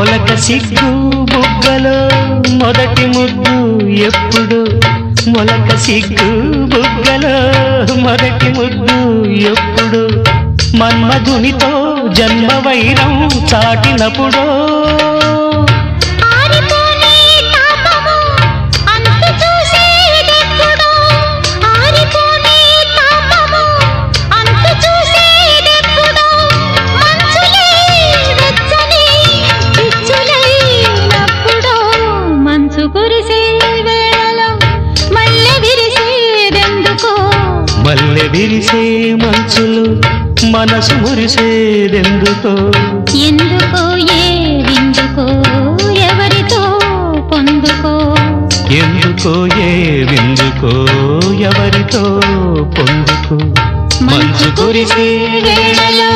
మొలక సిగ్గు బుగ్గలో మొదటి ముద్దు ఎప్పుడు మొలక సిగ్గు బుగ్గలో మొదటి ముద్దు ఎప్పుడు మన్మధునితో జన్మ వైరం చాటినప్పుడు మల్లె విరిసే మంచులు మనసు మురిసేదెందుకో ఎందుకో ఏ విందుకో ఎవరితో పొందుకో ఎందుకో ఏ విందుకో ఎవరితో పొందుకో మంచు కురిసే వేళలో